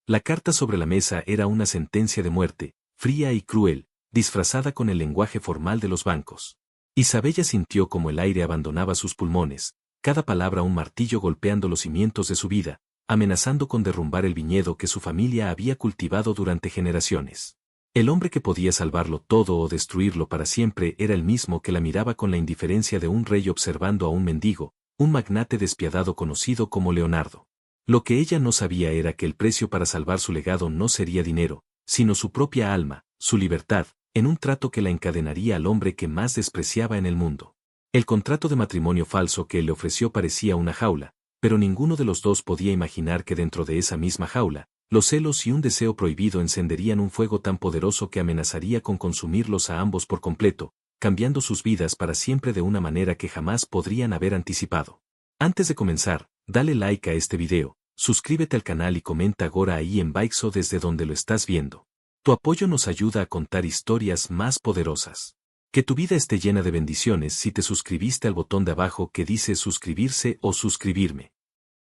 La carta sobre la mesa era una sentencia de muerte, fría y cruel, disfrazada con el lenguaje formal de los bancos. Isabella sintió como el aire abandonaba sus pulmones, cada palabra un martillo golpeando los cimientos de su vida, amenazando con derrumbar el viñedo que su familia había cultivado durante generaciones. El hombre que podía salvarlo todo o destruirlo para siempre era el mismo que la miraba con la indiferencia de un rey observando a un mendigo, un magnate despiadado conocido como Leonardo. Lo que ella no sabía era que el precio para salvar su legado no sería dinero, sino su propia alma, su libertad, en un trato que la encadenaría al hombre que más despreciaba en el mundo. El contrato de matrimonio falso que él le ofreció parecía una jaula, pero ninguno de los dos podía imaginar que dentro de esa misma jaula, los celos y un deseo prohibido encenderían un fuego tan poderoso que amenazaría con consumirlos a ambos por completo, cambiando sus vidas para siempre de una manera que jamás podrían haber anticipado. Antes de comenzar, dale like a este video, suscríbete al canal y comenta ahora ahí en Baixo desde donde lo estás viendo. Tu apoyo nos ayuda a contar historias más poderosas. Que tu vida esté llena de bendiciones si te suscribiste al botón de abajo que dice suscribirse o suscribirme.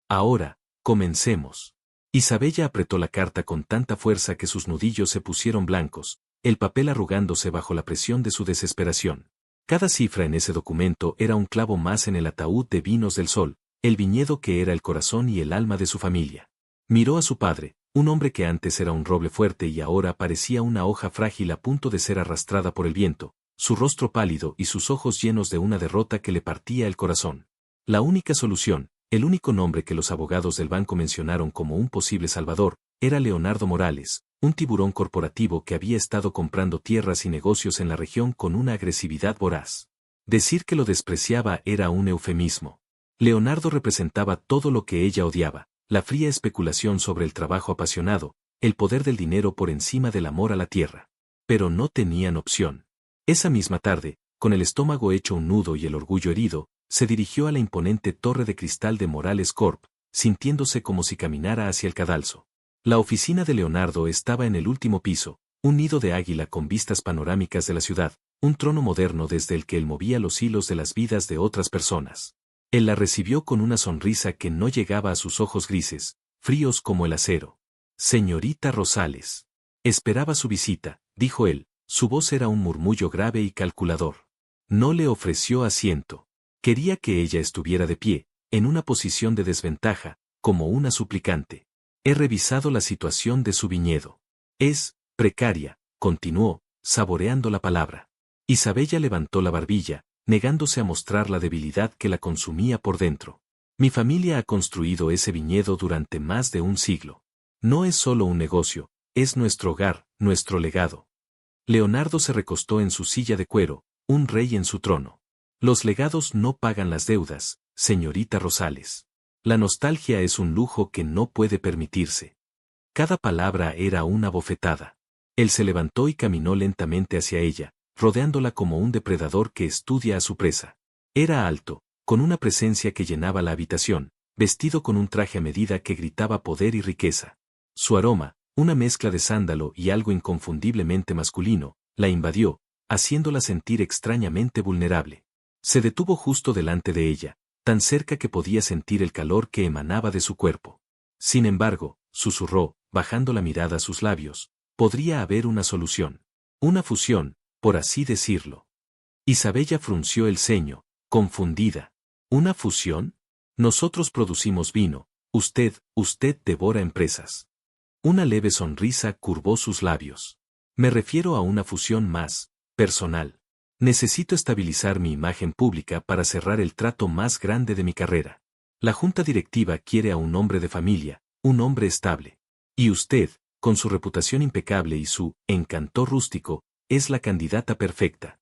Ahora, comencemos. Isabella apretó la carta con tanta fuerza que sus nudillos se pusieron blancos, el papel arrugándose bajo la presión de su desesperación. Cada cifra en ese documento era un clavo más en el ataúd de vinos del sol, el viñedo que era el corazón y el alma de su familia. Miró a su padre, un hombre que antes era un roble fuerte y ahora parecía una hoja frágil a punto de ser arrastrada por el viento, su rostro pálido y sus ojos llenos de una derrota que le partía el corazón. La única solución, el único nombre que los abogados del banco mencionaron como un posible salvador, era Leonardo Morales, un tiburón corporativo que había estado comprando tierras y negocios en la región con una agresividad voraz. Decir que lo despreciaba era un eufemismo. Leonardo representaba todo lo que ella odiaba, la fría especulación sobre el trabajo apasionado, el poder del dinero por encima del amor a la tierra. Pero no tenían opción. Esa misma tarde, con el estómago hecho un nudo y el orgullo herido, se dirigió a la imponente torre de cristal de Morales Corp., sintiéndose como si caminara hacia el cadalso. La oficina de Leonardo estaba en el último piso, un nido de águila con vistas panorámicas de la ciudad, un trono moderno desde el que él movía los hilos de las vidas de otras personas. Él la recibió con una sonrisa que no llegaba a sus ojos grises, fríos como el acero. Señorita Rosales. Esperaba su visita, dijo él, su voz era un murmullo grave y calculador. No le ofreció asiento. Quería que ella estuviera de pie, en una posición de desventaja, como una suplicante. He revisado la situación de su viñedo. Es precaria, continuó, saboreando la palabra. Isabella levantó la barbilla, negándose a mostrar la debilidad que la consumía por dentro. Mi familia ha construido ese viñedo durante más de un siglo. No es solo un negocio, es nuestro hogar, nuestro legado. Leonardo se recostó en su silla de cuero, un rey en su trono. Los legados no pagan las deudas, señorita Rosales. La nostalgia es un lujo que no puede permitirse. Cada palabra era una bofetada. Él se levantó y caminó lentamente hacia ella, rodeándola como un depredador que estudia a su presa. Era alto, con una presencia que llenaba la habitación, vestido con un traje a medida que gritaba poder y riqueza. Su aroma, una mezcla de sándalo y algo inconfundiblemente masculino, la invadió, haciéndola sentir extrañamente vulnerable. Se detuvo justo delante de ella, tan cerca que podía sentir el calor que emanaba de su cuerpo. Sin embargo, susurró, bajando la mirada a sus labios, podría haber una solución. Una fusión, por así decirlo. Isabella frunció el ceño, confundida. ¿Una fusión? Nosotros producimos vino, usted devora empresas. Una leve sonrisa curvó sus labios. Me refiero a una fusión más personal. Necesito estabilizar mi imagen pública para cerrar el trato más grande de mi carrera. La junta directiva quiere a un hombre de familia, un hombre estable. Y usted, con su reputación impecable y su encanto rústico, es la candidata perfecta.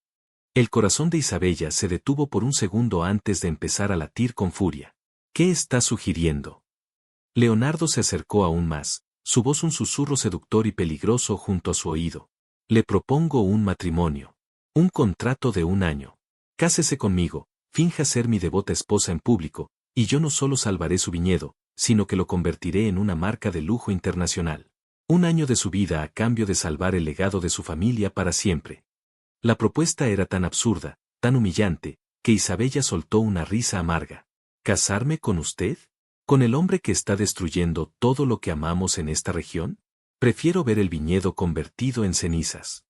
El corazón de Isabella se detuvo por un segundo antes de empezar a latir con furia. ¿Qué está sugiriendo? Leonardo se acercó aún más, su voz un susurro seductor y peligroso junto a su oído. Le propongo un matrimonio. Un contrato de 1 año. Cásese conmigo, finja ser mi devota esposa en público, y yo no solo salvaré su viñedo, sino que lo convertiré en una marca de lujo internacional. 1 año de su vida a cambio de salvar el legado de su familia para siempre. La propuesta era tan absurda, tan humillante, que Isabella soltó una risa amarga. ¿Casarme con usted? ¿Con el hombre que está destruyendo todo lo que amamos en esta región? Prefiero ver el viñedo convertido en cenizas.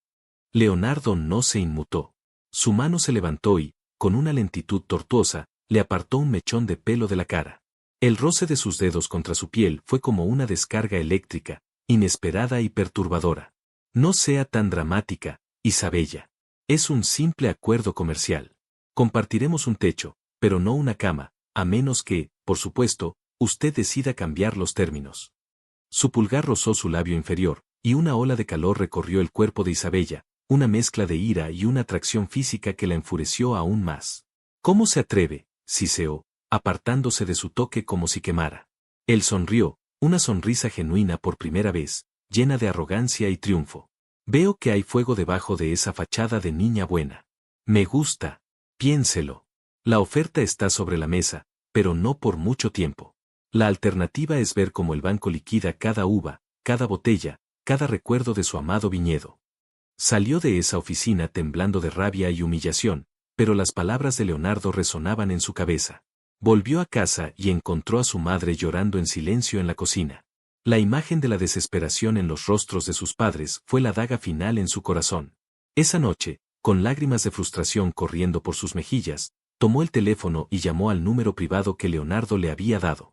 Leonardo no se inmutó. Su mano se levantó y, con una lentitud tortuosa, le apartó un mechón de pelo de la cara. El roce de sus dedos contra su piel fue como una descarga eléctrica, inesperada y perturbadora. No sea tan dramática, Isabella. Es un simple acuerdo comercial. Compartiremos un techo, pero no una cama, a menos que, por supuesto, usted decida cambiar los términos. Su pulgar rozó su labio inferior, y una ola de calor recorrió el cuerpo de Isabella, una mezcla de ira y una atracción física que la enfureció aún más. ¿Cómo se atreve? Siseó, apartándose de su toque como si quemara. Él sonrió, una sonrisa genuina por primera vez, llena de arrogancia y triunfo. Veo que hay fuego debajo de esa fachada de niña buena. Me gusta. Piénselo. La oferta está sobre la mesa, pero no por mucho tiempo. La alternativa es ver cómo el banco liquida cada uva, cada botella, cada recuerdo de su amado viñedo. Salió de esa oficina temblando de rabia y humillación, pero las palabras de Leonardo resonaban en su cabeza. Volvió a casa y encontró a su madre llorando en silencio en la cocina. La imagen de la desesperación en los rostros de sus padres fue la daga final en su corazón. Esa noche, con lágrimas de frustración corriendo por sus mejillas, tomó el teléfono y llamó al número privado que Leonardo le había dado.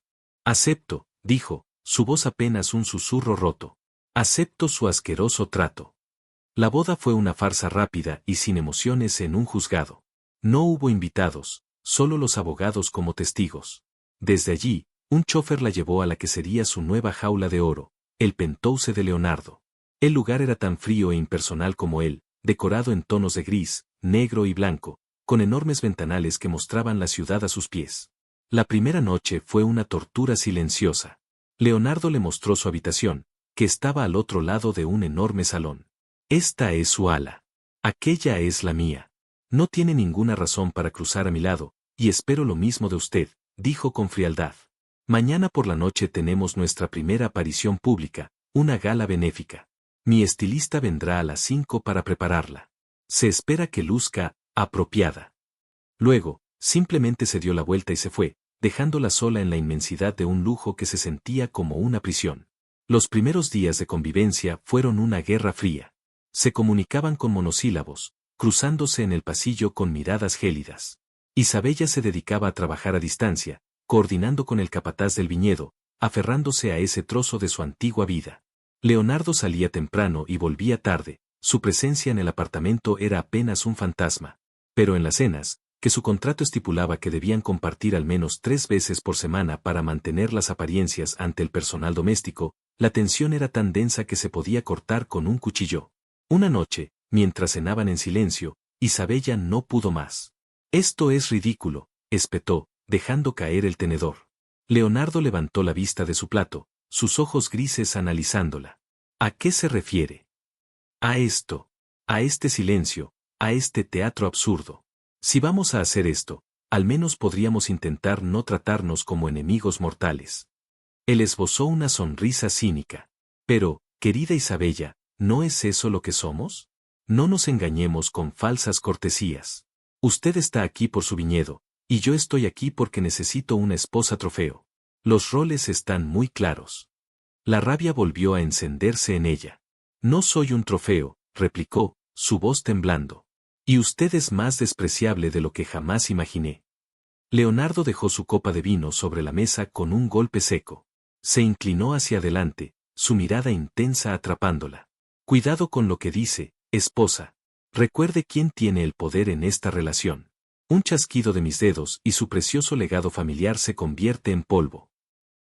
Acepto, dijo, su voz apenas un susurro roto. Acepto su asqueroso trato. La boda fue una farsa rápida y sin emociones en un juzgado. No hubo invitados, solo los abogados como testigos. Desde allí, un chofer la llevó a la que sería su nueva jaula de oro, el penthouse de Leonardo. El lugar era tan frío e impersonal como él, decorado en tonos de gris, negro y blanco, con enormes ventanales que mostraban la ciudad a sus pies. La primera noche fue una tortura silenciosa. Leonardo le mostró su habitación, que estaba al otro lado de un enorme salón. Esta es su ala. Aquella es la mía. No tiene ninguna razón para cruzar a mi lado, y espero lo mismo de usted, dijo con frialdad. Mañana por la noche tenemos nuestra primera aparición pública, una gala benéfica. Mi estilista vendrá a las 5 para prepararla. Se espera que luzca apropiada. Luego, simplemente se dio la vuelta y se fue, dejándola sola en la inmensidad de un lujo que se sentía como una prisión. Los primeros días de convivencia fueron una guerra fría. Se comunicaban con monosílabos, cruzándose en el pasillo con miradas gélidas. Isabella se dedicaba a trabajar a distancia, coordinando con el capataz del viñedo, aferrándose a ese trozo de su antigua vida. Leonardo salía temprano y volvía tarde, su presencia en el apartamento era apenas un fantasma. Pero en las cenas, que su contrato estipulaba que debían compartir al menos 3 veces por semana para mantener las apariencias ante el personal doméstico, la tensión era tan densa que se podía cortar con un cuchillo. Una noche, mientras cenaban en silencio, Isabella no pudo más. Esto es ridículo, espetó, dejando caer el tenedor. Leonardo levantó la vista de su plato, sus ojos grises analizándola. ¿A qué se refiere? A esto. A este silencio, a este teatro absurdo. Si vamos a hacer esto, al menos podríamos intentar no tratarnos como enemigos mortales. Él esbozó una sonrisa cínica. Pero, querida Isabella, ¿no es eso lo que somos? No nos engañemos con falsas cortesías. Usted está aquí por su viñedo, y yo estoy aquí porque necesito una esposa trofeo. Los roles están muy claros. La rabia volvió a encenderse en ella. No soy un trofeo, replicó, su voz temblando. Y usted es más despreciable de lo que jamás imaginé. Leonardo dejó su copa de vino sobre la mesa con un golpe seco. Se inclinó hacia adelante, su mirada intensa atrapándola. Cuidado con lo que dice, esposa. Recuerde quién tiene el poder en esta relación. Un chasquido de mis dedos y su precioso legado familiar se convierte en polvo.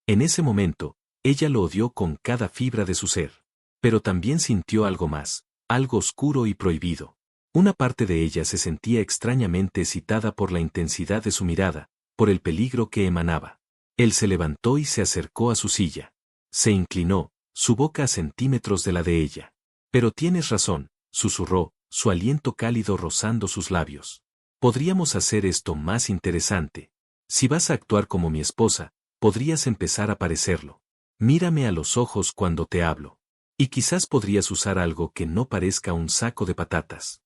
En ese momento, ella lo odió con cada fibra de su ser. Pero también sintió algo más, algo oscuro y prohibido. Una parte de ella se sentía extrañamente excitada por la intensidad de su mirada, por el peligro que emanaba. Él se levantó y se acercó a su silla. Se inclinó, su boca a centímetros de la de ella. Pero tienes razón, susurró, su aliento cálido rozando sus labios. Podríamos hacer esto más interesante. Si vas a actuar como mi esposa, podrías empezar a parecerlo. Mírame a los ojos cuando te hablo. Y quizás podrías usar algo que no parezca un saco de patatas.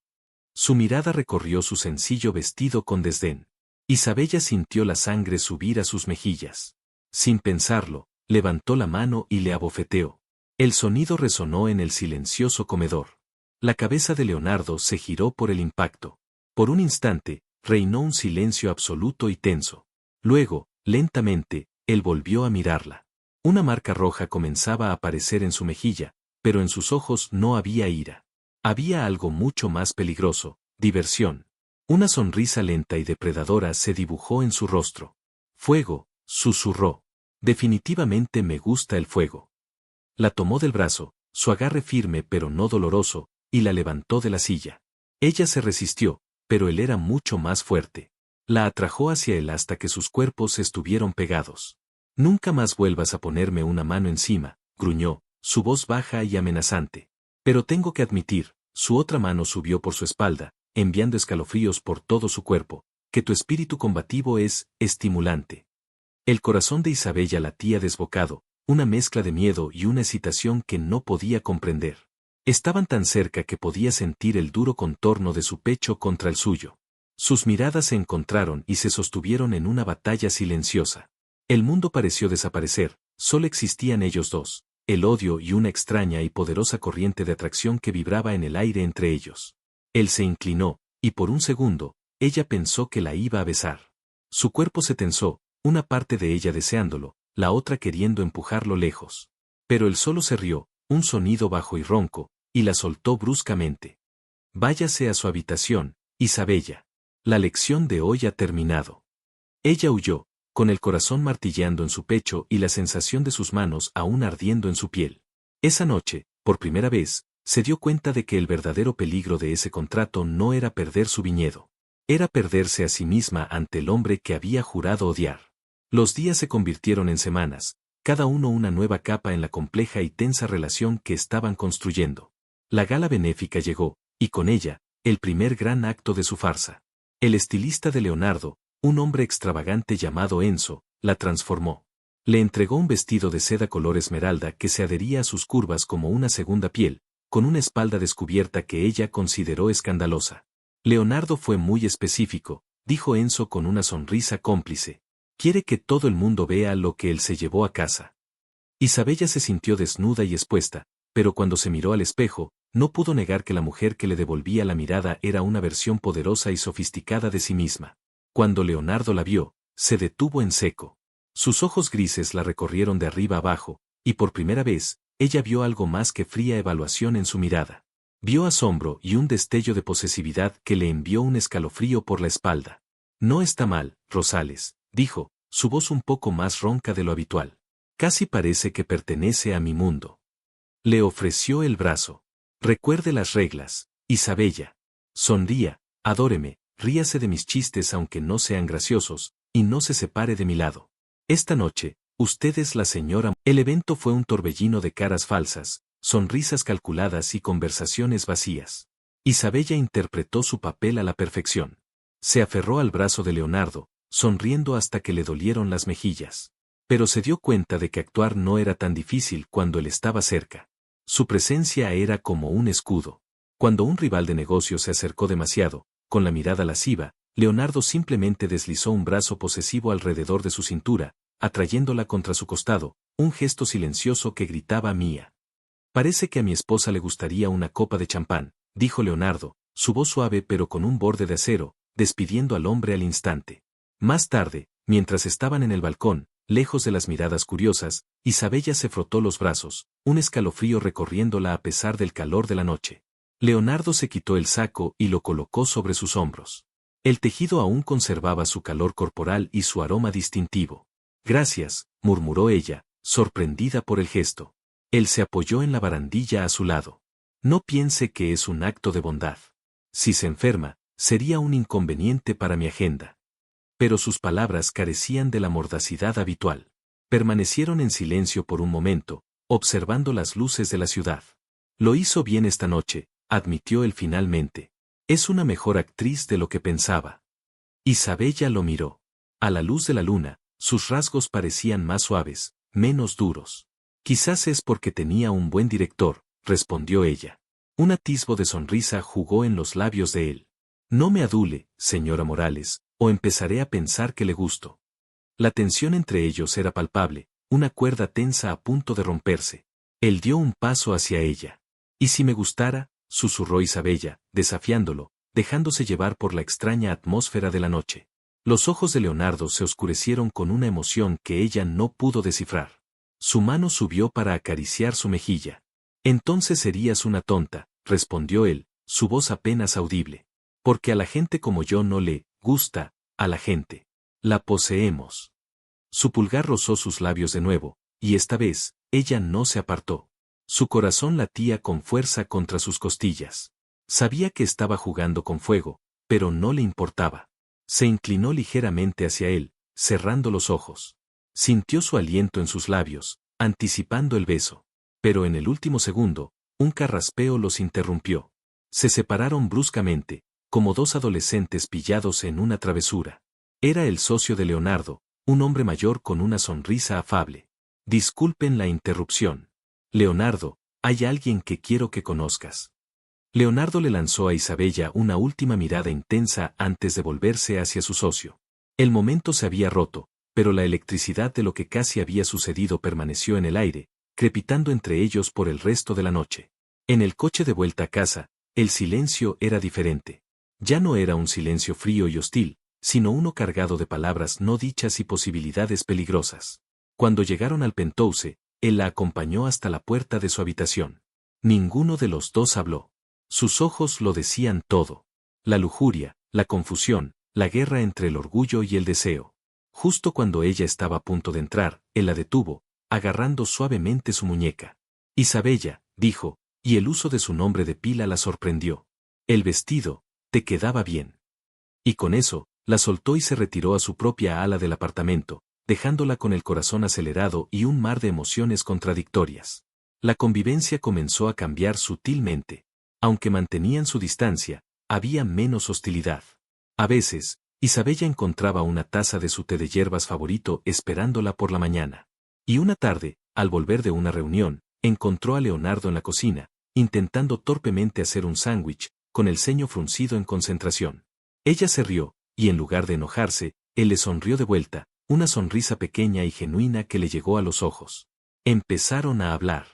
Su mirada recorrió su sencillo vestido con desdén. Isabella sintió la sangre subir a sus mejillas. Sin pensarlo, levantó la mano y le abofeteó. El sonido resonó en el silencioso comedor. La cabeza de Leonardo se giró por el impacto. Por un instante, reinó un silencio absoluto y tenso. Luego, lentamente, él volvió a mirarla. Una marca roja comenzaba a aparecer en su mejilla, pero en sus ojos no había ira. Había algo mucho más peligroso, diversión. Una sonrisa lenta y depredadora se dibujó en su rostro. Fuego, susurró. Definitivamente me gusta el fuego. La tomó del brazo, su agarre firme pero no doloroso, y la levantó de la silla. Ella se resistió, pero él era mucho más fuerte. La atrajo hacia él hasta que sus cuerpos estuvieron pegados. Nunca más vuelvas a ponerme una mano encima, gruñó, su voz baja y amenazante. Pero tengo que admitir, su otra mano subió por su espalda, enviando escalofríos por todo su cuerpo, que tu espíritu combativo es estimulante. El corazón de Isabella latía desbocado, una mezcla de miedo y una excitación que no podía comprender. Estaban tan cerca que podía sentir el duro contorno de su pecho contra el suyo. Sus miradas se encontraron y se sostuvieron en una batalla silenciosa. El mundo pareció desaparecer, solo existían ellos dos, el odio y una extraña y poderosa corriente de atracción que vibraba en el aire entre ellos. Él se inclinó, y por un segundo, ella pensó que la iba a besar. Su cuerpo se tensó, una parte de ella deseándolo, la otra queriendo empujarlo lejos. Pero él solo se rió, un sonido bajo y ronco, y la soltó bruscamente. Váyase a su habitación, Isabella. La lección de hoy ha terminado. Ella huyó, con el corazón martilleando en su pecho y la sensación de sus manos aún ardiendo en su piel. Esa noche, por primera vez, se dio cuenta de que el verdadero peligro de ese contrato no era perder su viñedo. Era perderse a sí misma ante el hombre que había jurado odiar. Los días se convirtieron en semanas, cada uno una nueva capa en la compleja y tensa relación que estaban construyendo. La gala benéfica llegó, y con ella, el primer gran acto de su farsa. El estilista de Leonardo, un hombre extravagante llamado Enzo, la transformó. Le entregó un vestido de seda color esmeralda que se adhería a sus curvas como una segunda piel, con una espalda descubierta que ella consideró escandalosa. Leonardo fue muy específico, dijo Enzo con una sonrisa cómplice. Quiere que todo el mundo vea lo que él se llevó a casa. Isabella se sintió desnuda y expuesta, pero cuando se miró al espejo, no pudo negar que la mujer que le devolvía la mirada era una versión poderosa y sofisticada de sí misma. Cuando Leonardo la vio, se detuvo en seco. Sus ojos grises la recorrieron de arriba abajo, y por primera vez, ella vio algo más que fría evaluación en su mirada. Vio asombro y un destello de posesividad que le envió un escalofrío por la espalda. No está mal, Rosales, dijo, su voz un poco más ronca de lo habitual. Casi parece que pertenece a mi mundo. Le ofreció el brazo. Recuerde las reglas, Isabella. Sonría, adóreme, ríase de mis chistes aunque no sean graciosos, y no se separe de mi lado. Esta noche, usted es la señora. El evento fue un torbellino de caras falsas, sonrisas calculadas y conversaciones vacías. Isabella interpretó su papel a la perfección. Se aferró al brazo de Leonardo, sonriendo hasta que le dolieron las mejillas. Pero se dio cuenta de que actuar no era tan difícil cuando él estaba cerca. Su presencia era como un escudo. Cuando un rival de negocio se acercó demasiado, con la mirada lasciva, Leonardo simplemente deslizó un brazo posesivo alrededor de su cintura, atrayéndola contra su costado, un gesto silencioso que gritaba Mía. Parece que a mi esposa le gustaría una copa de champán, dijo Leonardo, su voz suave pero con un borde de acero, despidiendo al hombre al instante. Más tarde, mientras estaban en el balcón, lejos de las miradas curiosas, Isabella se frotó los brazos, un escalofrío recorriéndola a pesar del calor de la noche. Leonardo se quitó el saco y lo colocó sobre sus hombros. El tejido aún conservaba su calor corporal y su aroma distintivo. Gracias, murmuró ella, sorprendida por el gesto. Él se apoyó en la barandilla a su lado. No piense que es un acto de bondad. Si se enferma, sería un inconveniente para mi agenda. Pero sus palabras carecían de la mordacidad habitual. Permanecieron en silencio por un momento, observando las luces de la ciudad. Lo hizo bien esta noche, admitió él finalmente. Es una mejor actriz de lo que pensaba. Isabella lo miró. A la luz de la luna, sus rasgos parecían más suaves, menos duros. Quizás es porque tenía un buen director, respondió ella. Un atisbo de sonrisa jugó en los labios de él. No me adule, señora Morales, o empezaré a pensar que le gusto. La tensión entre ellos era palpable, una cuerda tensa a punto de romperse. Él dio un paso hacia ella. ¿Y si me gustara?, susurró Isabella, desafiándolo, dejándose llevar por la extraña atmósfera de la noche. Los ojos de Leonardo se oscurecieron con una emoción que ella no pudo descifrar. Su mano subió para acariciar su mejilla. Entonces serías una tonta, respondió él, su voz apenas audible. Porque a la gente como yo no le gusta, a la gente. La poseemos. Su pulgar rozó sus labios de nuevo, y esta vez, ella no se apartó. Su corazón latía con fuerza contra sus costillas. Sabía que estaba jugando con fuego, pero no le importaba. Se inclinó ligeramente hacia él, cerrando los ojos. Sintió su aliento en sus labios, anticipando el beso. Pero en el último segundo, un carraspeo los interrumpió. Se separaron bruscamente, como dos adolescentes pillados en una travesura. Era el socio de Leonardo, un hombre mayor con una sonrisa afable. Disculpen la interrupción. Leonardo, hay alguien que quiero que conozcas. Leonardo le lanzó a Isabella una última mirada intensa antes de volverse hacia su socio. El momento se había roto, pero la electricidad de lo que casi había sucedido permaneció en el aire, crepitando entre ellos por el resto de la noche. En el coche de vuelta a casa, el silencio era diferente. Ya no era un silencio frío y hostil, sino uno cargado de palabras no dichas y posibilidades peligrosas. Cuando llegaron al penthouse, él la acompañó hasta la puerta de su habitación. Ninguno de los dos habló. Sus ojos lo decían todo. La lujuria, la confusión, la guerra entre el orgullo y el deseo. Justo cuando ella estaba a punto de entrar, él la detuvo, agarrando suavemente su muñeca. Isabella, dijo, y el uso de su nombre de pila la sorprendió. El vestido, te quedaba bien. Y con eso, la soltó y se retiró a su propia ala del apartamento, dejándola con el corazón acelerado y un mar de emociones contradictorias. La convivencia comenzó a cambiar sutilmente. Aunque mantenían su distancia, había menos hostilidad. A veces, Isabella encontraba una taza de su té de hierbas favorito esperándola por la mañana. Y una tarde, al volver de una reunión, encontró a Leonardo en la cocina, intentando torpemente hacer un sándwich, con el ceño fruncido en concentración. Ella se rió, y en lugar de enojarse, él le sonrió de vuelta, una sonrisa pequeña y genuina que le llegó a los ojos. Empezaron a hablar.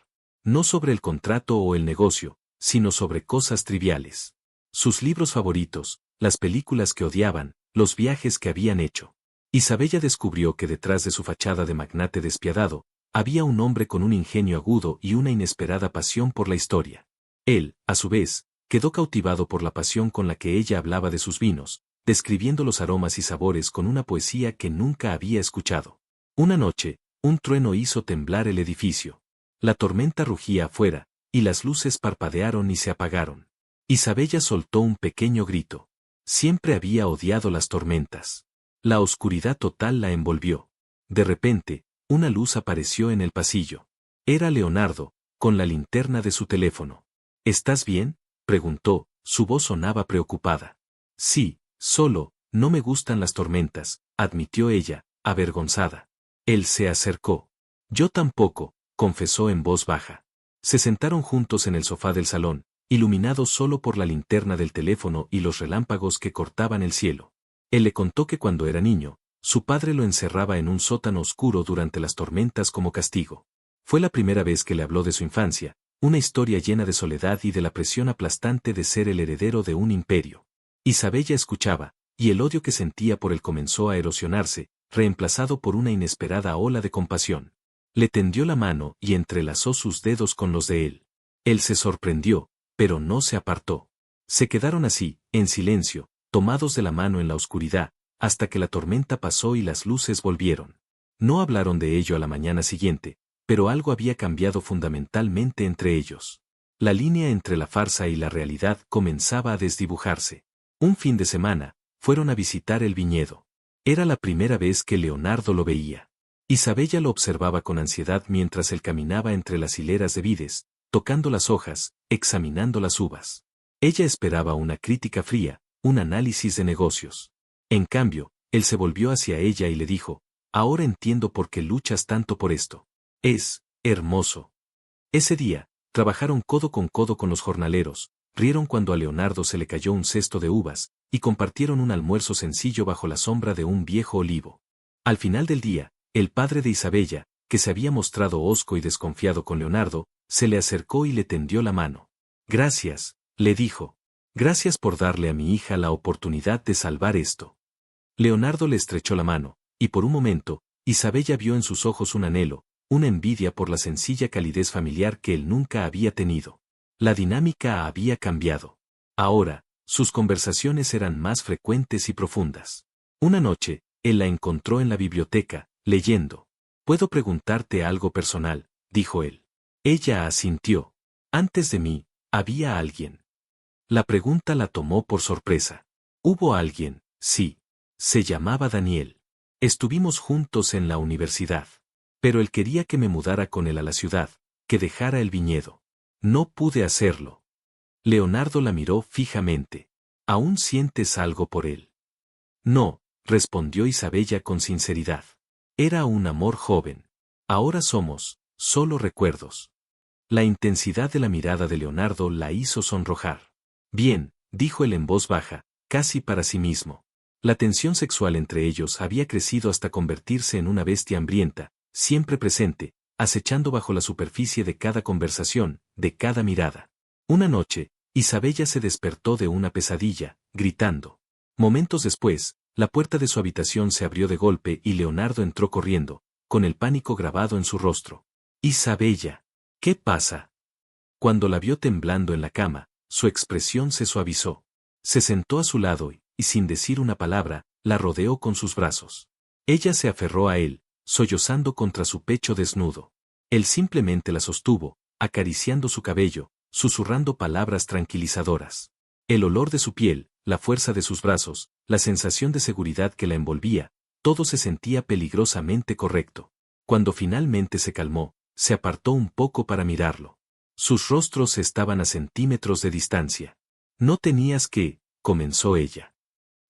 No sobre el contrato o el negocio, sino sobre cosas triviales. Sus libros favoritos, las películas que odiaban, los viajes que habían hecho. Isabella descubrió que detrás de su fachada de magnate despiadado, había un hombre con un ingenio agudo y una inesperada pasión por la historia. Él, a su vez, quedó cautivado por la pasión con la que ella hablaba de sus vinos, describiendo los aromas y sabores con una poesía que nunca había escuchado. Una noche, un trueno hizo temblar el edificio. La tormenta rugía afuera, y las luces parpadearon y se apagaron. Isabella soltó un pequeño grito. Siempre había odiado las tormentas. La oscuridad total la envolvió. De repente, una luz apareció en el pasillo. Era Leonardo, con la linterna de su teléfono. ¿Estás bien?, preguntó, su voz sonaba preocupada. Sí, solo, no me gustan las tormentas, admitió ella, avergonzada. Él se acercó. Yo tampoco, confesó en voz baja. Se sentaron juntos en el sofá del salón, iluminados solo por la linterna del teléfono y los relámpagos que cortaban el cielo. Él le contó que cuando era niño, su padre lo encerraba en un sótano oscuro durante las tormentas como castigo. Fue la primera vez que le habló de su infancia, una historia llena de soledad y de la presión aplastante de ser el heredero de un imperio. Isabella escuchaba, y el odio que sentía por él comenzó a erosionarse, reemplazado por una inesperada ola de compasión. Le tendió la mano y entrelazó sus dedos con los de él. Él se sorprendió, pero no se apartó. Se quedaron así, en silencio, tomados de la mano en la oscuridad, hasta que la tormenta pasó y las luces volvieron. No hablaron de ello a la mañana siguiente, pero algo había cambiado fundamentalmente entre ellos. La línea entre la farsa y la realidad comenzaba a desdibujarse. Un fin de semana, fueron a visitar el viñedo. Era la primera vez que Leonardo lo veía. Isabella lo observaba con ansiedad mientras él caminaba entre las hileras de vides, tocando las hojas, examinando las uvas. Ella esperaba una crítica fría, un análisis de negocios. En cambio, él se volvió hacia ella y le dijo, ahora entiendo por qué luchas tanto por esto. Es hermoso. Ese día, trabajaron codo con los jornaleros, rieron cuando a Leonardo se le cayó un cesto de uvas, y compartieron un almuerzo sencillo bajo la sombra de un viejo olivo. Al final del día, el padre de Isabella, que se había mostrado hosco y desconfiado con Leonardo, se le acercó y le tendió la mano. Gracias, le dijo. Gracias por darle a mi hija la oportunidad de salvar esto. Leonardo le estrechó la mano, y por un momento, Isabella vio en sus ojos un anhelo, una envidia por la sencilla calidez familiar que él nunca había tenido. La dinámica había cambiado. Ahora, sus conversaciones eran más frecuentes y profundas. Una noche, él la encontró en la biblioteca, leyendo. «¿Puedo preguntarte algo personal?», dijo él. Ella asintió. «Antes de mí, había alguien». La pregunta la tomó por sorpresa. «Hubo alguien, sí. Se llamaba Daniel. Estuvimos juntos en la universidad. Pero él quería que me mudara con él a la ciudad, que dejara el viñedo. No pude hacerlo». Leonardo la miró fijamente. «¿Aún sientes algo por él?». «No», respondió Isabella con sinceridad. «Era un amor joven. Ahora somos, solo recuerdos». La intensidad de la mirada de Leonardo la hizo sonrojar. «Bien», dijo él en voz baja, casi para sí mismo. La tensión sexual entre ellos había crecido hasta convertirse en una bestia hambrienta, siempre presente, acechando bajo la superficie de cada conversación, de cada mirada. Una noche, Isabella se despertó de una pesadilla, gritando. Momentos después, la puerta de su habitación se abrió de golpe y Leonardo entró corriendo, con el pánico grabado en su rostro. «Isabella, ¿qué pasa?». Cuando la vio temblando en la cama, su expresión se suavizó. Se sentó a su lado y, sin decir una palabra, la rodeó con sus brazos. Ella se aferró a él, sollozando contra su pecho desnudo. Él simplemente la sostuvo, acariciando su cabello, susurrando palabras tranquilizadoras. El olor de su piel, la fuerza de sus brazos, la sensación de seguridad que la envolvía, todo se sentía peligrosamente correcto. Cuando finalmente se calmó, se apartó un poco para mirarlo. Sus rostros estaban a centímetros de distancia. «No tenías que», comenzó ella.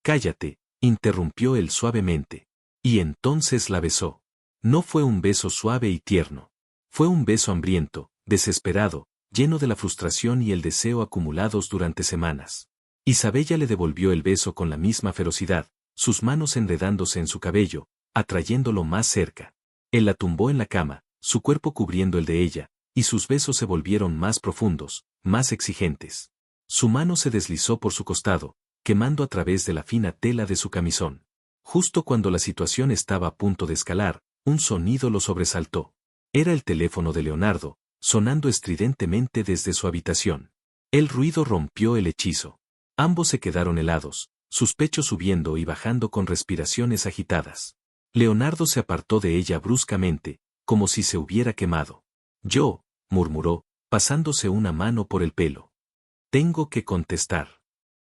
«Cállate», interrumpió él suavemente. Y entonces la besó. No fue un beso suave y tierno. Fue un beso hambriento, desesperado, lleno de la frustración y el deseo acumulados durante semanas. Isabella le devolvió el beso con la misma ferocidad, sus manos enredándose en su cabello, atrayéndolo más cerca. Él la tumbó en la cama, su cuerpo cubriendo el de ella, y sus besos se volvieron más profundos, más exigentes. Su mano se deslizó por su costado, quemando a través de la fina tela de su camisón. Justo cuando la situación estaba a punto de escalar, un sonido lo sobresaltó. Era el teléfono de Leonardo, sonando estridentemente desde su habitación. El ruido rompió el hechizo. Ambos se quedaron helados, sus pechos subiendo y bajando con respiraciones agitadas. Leonardo se apartó de ella bruscamente, como si se hubiera quemado. «Yo», murmuró, pasándose una mano por el pelo. «Tengo que contestar».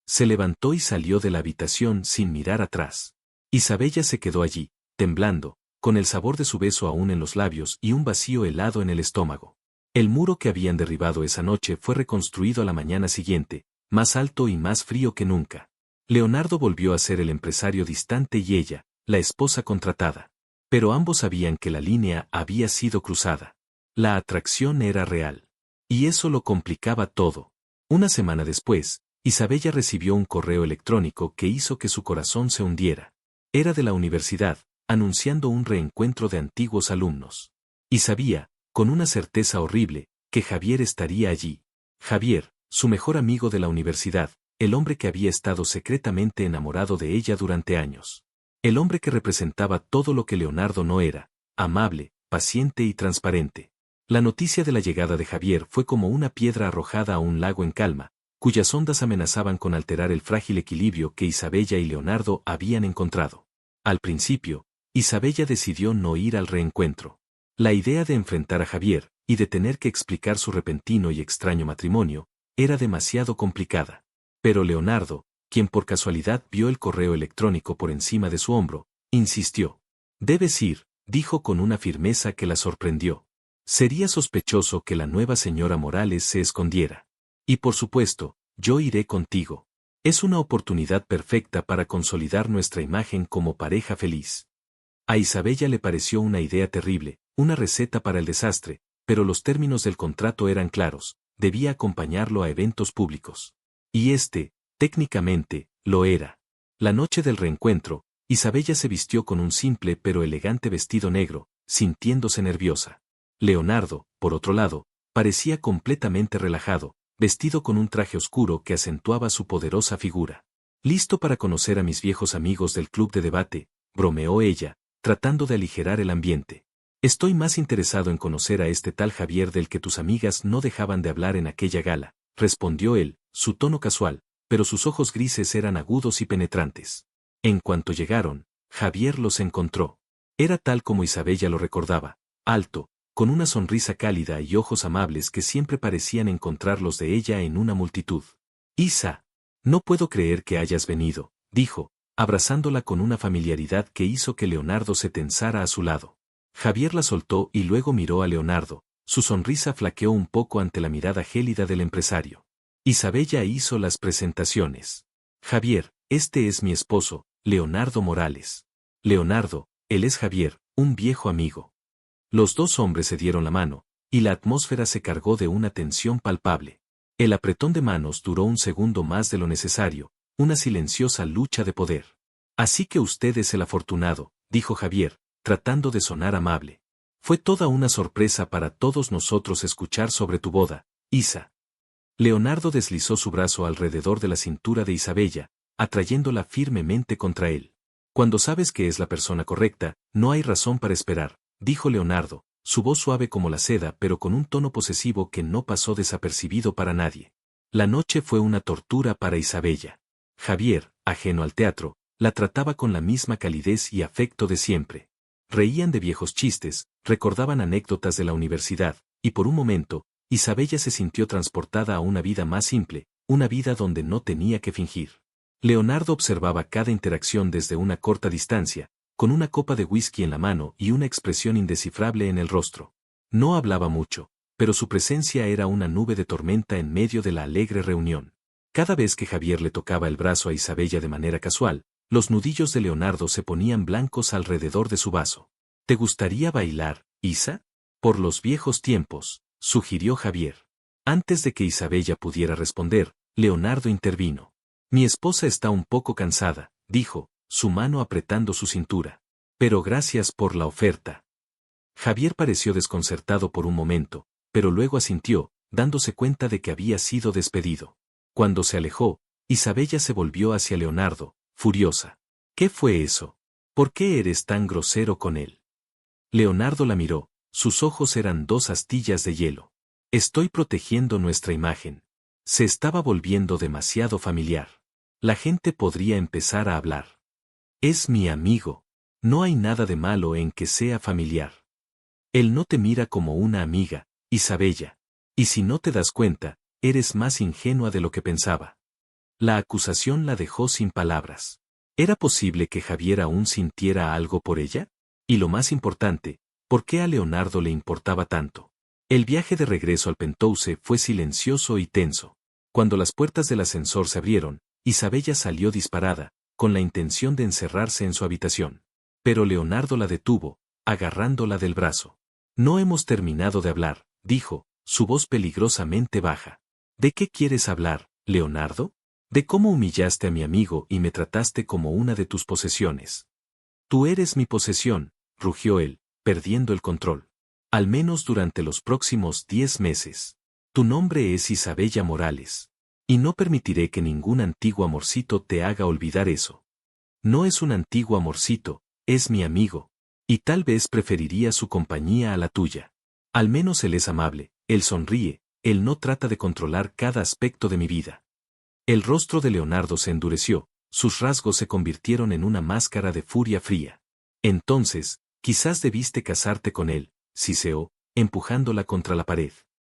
Se levantó y salió de la habitación sin mirar atrás. Isabella se quedó allí, temblando, con el sabor de su beso aún en los labios y un vacío helado en el estómago. El muro que habían derribado esa noche fue reconstruido a la mañana siguiente, más alto y más frío que nunca. Leonardo volvió a ser el empresario distante y ella, la esposa contratada. Pero ambos sabían que la línea había sido cruzada. La atracción era real. Y eso lo complicaba todo. Una semana después, Isabella recibió un correo electrónico que hizo que su corazón se hundiera. Era de la universidad, anunciando un reencuentro de antiguos alumnos. Y sabía, con una certeza horrible, que Javier estaría allí. Javier, su mejor amigo de la universidad, el hombre que había estado secretamente enamorado de ella durante años. El hombre que representaba todo lo que Leonardo no era, amable, paciente y transparente. La noticia de la llegada de Javier fue como una piedra arrojada a un lago en calma, cuyas ondas amenazaban con alterar el frágil equilibrio que Isabella y Leonardo habían encontrado. Al principio, Isabella decidió no ir al reencuentro. La idea de enfrentar a Javier, y de tener que explicar su repentino y extraño matrimonio, era demasiado complicada. Pero Leonardo, quien por casualidad vio el correo electrónico por encima de su hombro, insistió. «Debes ir», dijo con una firmeza que la sorprendió. «Sería sospechoso que la nueva señora Morales se escondiera. Y por supuesto, yo iré contigo. Es una oportunidad perfecta para consolidar nuestra imagen como pareja feliz». A Isabella le pareció una idea terrible, una receta para el desastre, pero los términos del contrato eran claros, debía acompañarlo a eventos públicos. Y técnicamente, lo era. La noche del reencuentro, Isabella se vistió con un simple pero elegante vestido negro, sintiéndose nerviosa. Leonardo, por otro lado, parecía completamente relajado, vestido con un traje oscuro que acentuaba su poderosa figura. Listo para conocer a mis viejos amigos del club de debate, bromeó ella, tratando de aligerar el ambiente. Estoy más interesado en conocer a este tal Javier del que tus amigas no dejaban de hablar en aquella gala, respondió él, su tono casual, pero sus ojos grises eran agudos y penetrantes. En cuanto llegaron, Javier los encontró. Era tal como Isabella lo recordaba, alto, con una sonrisa cálida y ojos amables que siempre parecían encontrar los de ella en una multitud. Isa, no puedo creer que hayas venido, dijo, abrazándola con una familiaridad que hizo que Leonardo se tensara a su lado. Javier la soltó y luego miró a Leonardo, su sonrisa flaqueó un poco ante la mirada gélida del empresario. Isabella hizo las presentaciones. Javier, este es mi esposo, Leonardo Morales. Leonardo, él es Javier, un viejo amigo. Los dos hombres se dieron la mano, y la atmósfera se cargó de una tensión palpable. El apretón de manos duró un segundo más de lo necesario, una silenciosa lucha de poder. Así que usted es el afortunado, dijo Javier, tratando de sonar amable. Fue toda una sorpresa para todos nosotros escuchar sobre tu boda, Isa. Leonardo deslizó su brazo alrededor de la cintura de Isabella, atrayéndola firmemente contra él. Cuando sabes que es la persona correcta, no hay razón para esperar, dijo Leonardo, su voz suave como la seda pero con un tono posesivo que no pasó desapercibido para nadie. La noche fue una tortura para Isabella. Javier, ajeno al teatro, la trataba con la misma calidez y afecto de siempre. Reían de viejos chistes, recordaban anécdotas de la universidad, y por un momento, Isabella se sintió transportada a una vida más simple, una vida donde no tenía que fingir. Leonardo observaba cada interacción desde una corta distancia, con una copa de whisky en la mano y una expresión indescifrable en el rostro. No hablaba mucho, pero su presencia era una nube de tormenta en medio de la alegre reunión. Cada vez que Javier le tocaba el brazo a Isabella de manera casual, los nudillos de Leonardo se ponían blancos alrededor de su vaso. ¿Te gustaría bailar, Isa? Por los viejos tiempos, sugirió Javier. Antes de que Isabella pudiera responder, Leonardo intervino. Mi esposa está un poco cansada, dijo, su mano apretando su cintura. Pero gracias por la oferta. Javier pareció desconcertado por un momento, pero luego asintió, dándose cuenta de que había sido despedido. Cuando se alejó, Isabella se volvió hacia Leonardo, furiosa. ¿Qué fue eso? ¿Por qué eres tan grosero con él? Leonardo la miró, sus ojos eran dos astillas de hielo. Estoy protegiendo nuestra imagen. Se estaba volviendo demasiado familiar. La gente podría empezar a hablar. Es mi amigo. No hay nada de malo en que sea familiar. Él no te mira como una amiga, Isabella. Y si no te das cuenta, eres más ingenua de lo que pensaba. La acusación la dejó sin palabras. ¿Era posible que Javier aún sintiera algo por ella? Y lo más importante, ¿por qué a Leonardo le importaba tanto? El viaje de regreso al Penthouse fue silencioso y tenso. Cuando las puertas del ascensor se abrieron, Isabella salió disparada, con la intención de encerrarse en su habitación. Pero Leonardo la detuvo, agarrándola del brazo. No hemos terminado de hablar, dijo, su voz peligrosamente baja. ¿De qué quieres hablar, Leonardo? De cómo humillaste a mi amigo y me trataste como una de tus posesiones. Tú eres mi posesión, rugió él, perdiendo el control. Al menos durante los próximos 10 meses. Tu nombre es Isabella Morales. Y no permitiré que ningún antiguo amorcito te haga olvidar eso. No es un antiguo amorcito, es mi amigo. Y tal vez preferiría su compañía a la tuya. Al menos él es amable, él sonríe, él no trata de controlar cada aspecto de mi vida. El rostro de Leonardo se endureció, sus rasgos se convirtieron en una máscara de furia fría. Entonces, quizás debiste casarte con él, siseó, empujándola contra la pared.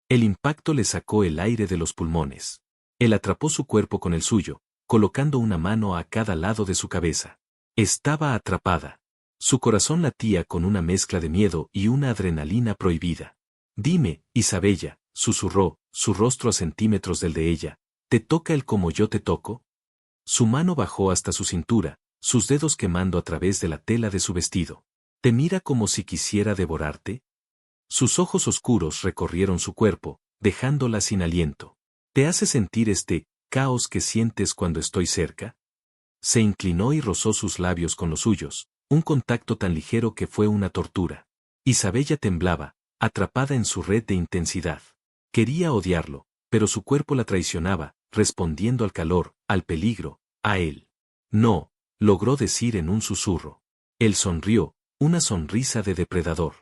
El impacto le sacó el aire de los pulmones. Él atrapó su cuerpo con el suyo, colocando una mano a cada lado de su cabeza. Estaba atrapada. Su corazón latía con una mezcla de miedo y una adrenalina prohibida. Dime, Isabella, susurró, su rostro a centímetros del de ella, ¿te toca él como yo te toco? Su mano bajó hasta su cintura, sus dedos quemando a través de la tela de su vestido. ¿Te mira como si quisiera devorarte? Sus ojos oscuros recorrieron su cuerpo, dejándola sin aliento. ¿Te hace sentir este caos que sientes cuando estoy cerca? Se inclinó y rozó sus labios con los suyos, un contacto tan ligero que fue una tortura. Isabella temblaba, atrapada en su red de intensidad. Quería odiarlo, pero su cuerpo la traicionaba, respondiendo al calor, al peligro, a él. No, logró decir en un susurro. Él sonrió, una sonrisa de depredador.